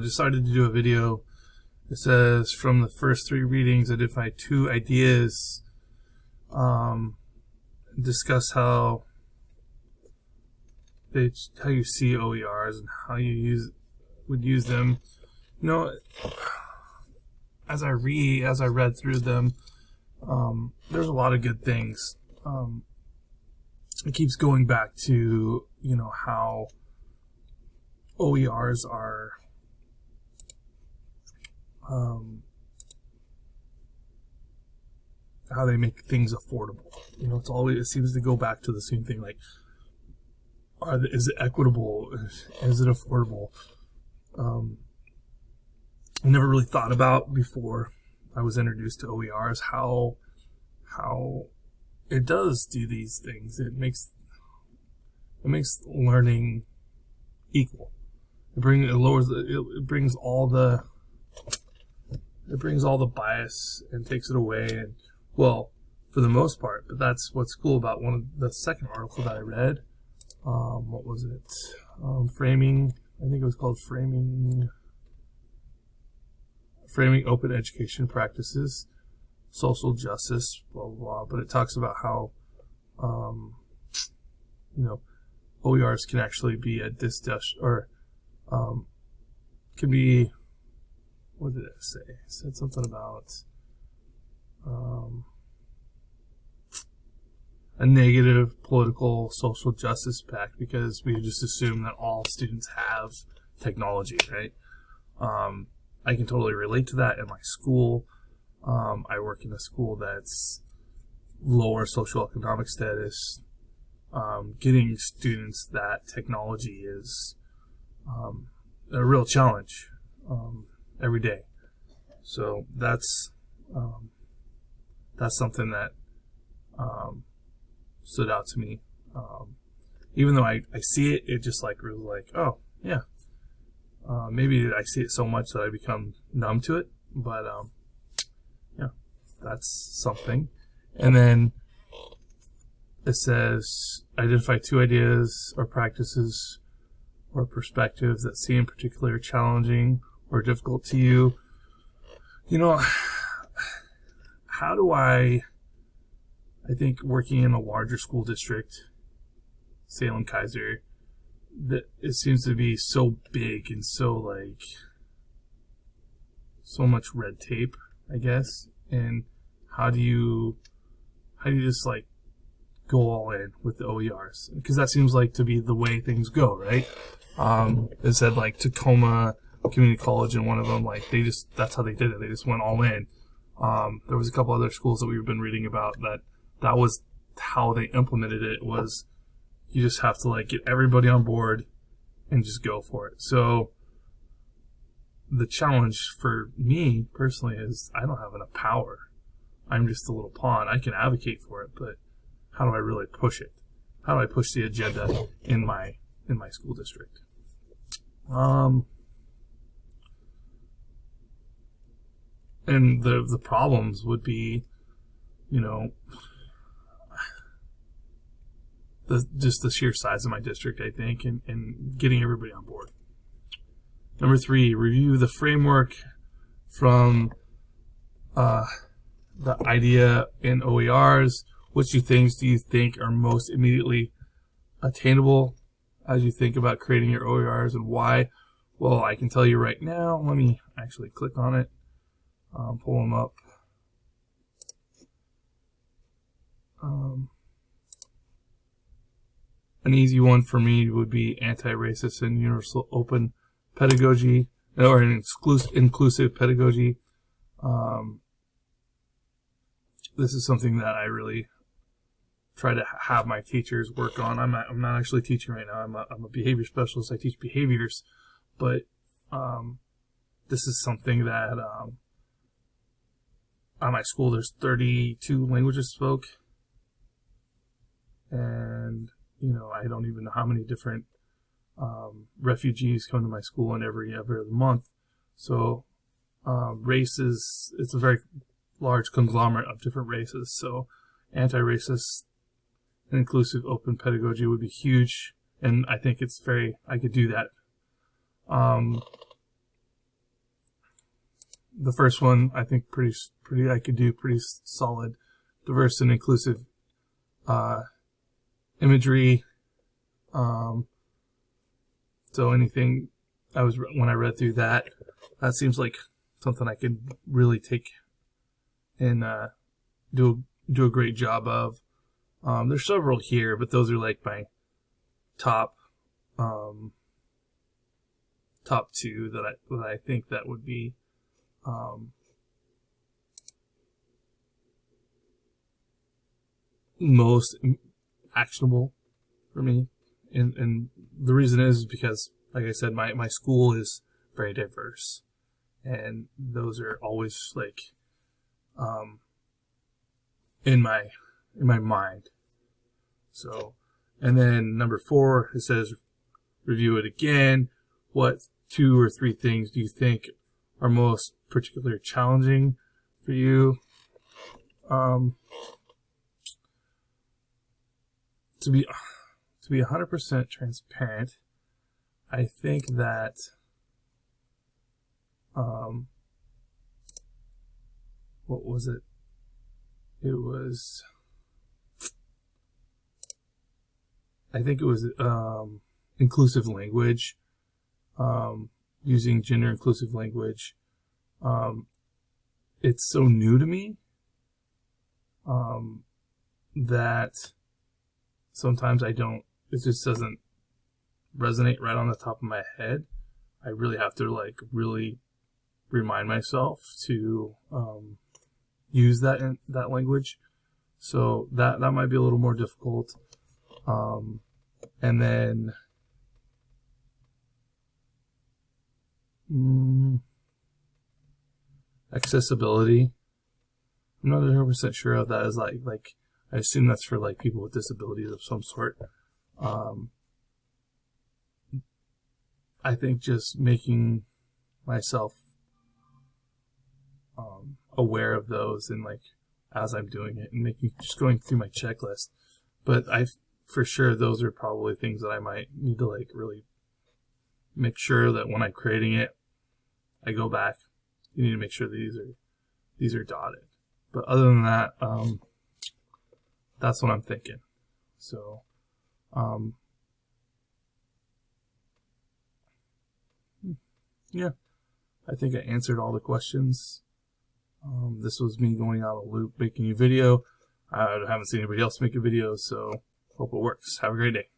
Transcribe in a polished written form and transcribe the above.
decided to do a video. It says, from the first 3 readings, identify 2 ideas, discuss how you see OERs and how you would use them. As I read through them, there's a lot of good things. It keeps going back to how OERs are how they make things affordable. It seems to go back to the same thing. Like, is it equitable? Is it affordable? I never really thought about before I was introduced to OERs how it does do these things. It makes learning equal. It brings all the bias and takes it away. And well, for the most part, but that's what's cool about the second article that I read. What was it? Framing. I think it was called Framing Open Education Practices, Social Justice, blah, blah, blah. But it talks about how, OERs can actually be a discussion, or can be, what did it say? It said something about a negative political social justice impact, because we just assume that all students have technology, right? I can totally relate to that in my school. I work in a school that's lower socioeconomic status. Getting students that technology is a real challenge every day. So that's something that stood out to me. Even though I see it, it just really oh yeah. Maybe I see it so much that I become numb to it, but yeah, that's something. And then it says, identify 2 ideas or practices or perspectives that seem particularly challenging or difficult to you. How do I think working in a larger school district, Salem-Keizer, that it seems to be so big and so so much red tape, I guess. And how do you just go all in with the OERs? Because that seems to be the way things go, right? It said Tacoma Community College, and one of them, that's how they did it. They just went all in. There was a couple other schools that we've been reading about that was how they implemented it. Was you just have to get everybody on board and just go for it. So the challenge for me personally is I don't have enough power. I'm just a little pawn. I can advocate for it, but how do I really push it? How do I push the agenda in my school district? And the problems would be, just the sheer size of my district, I think, and getting everybody on board. Number 3, review the framework from the idea in OERs. Which things do you think are most immediately attainable as you think about creating your OERs, and why? Well, I can tell you right now. Let me actually click on it, pull them up. An easy one for me would be anti-racist and universal open pedagogy, or an inclusive pedagogy. This is something that I really try to have my teachers work on. I'm not actually teaching right now. I'm a behavior specialist. I teach behaviors, but this is something that at my school there's 32 languages spoke, and I don't even know how many different refugees come to my school in every other month. So races, it's a very large conglomerate of different races. So anti-racist and inclusive open pedagogy would be huge, and I think I could do that. the first one, I think I could do pretty solid, diverse and inclusive imagery. So anything when I read through that seems like something I could really take and do a great job of. There's several here, but those are like my top two that I think that would be most actionable for me. And the reason is because, like I said, my school is very diverse, and those are always like in my mind. So, and then number 4, it says review it again. What 2 or 3 things do you think are most particularly challenging for you? To be 100% transparent, I think that what was it? I think it was inclusive language, using gender inclusive language. It's so new to me that sometimes it just doesn't resonate right on the top of my head. I really have to really remind myself to use that language. So that might be a little more difficult. And then accessibility. I'm not 100% sure if that is like I assume that's for like people with disabilities of some sort. I think just making myself aware of those, and like as I'm doing it, and just going through my checklist. But for sure those are probably things that I might need to like really make sure that when I'm creating it, I go back. You need to make sure these are dotted. But other than that, that's what I'm thinking. So, yeah, I think I answered all the questions. This was me going on a loop making a video. I haven't seen anybody else make a video, so hope it works. Have a great day.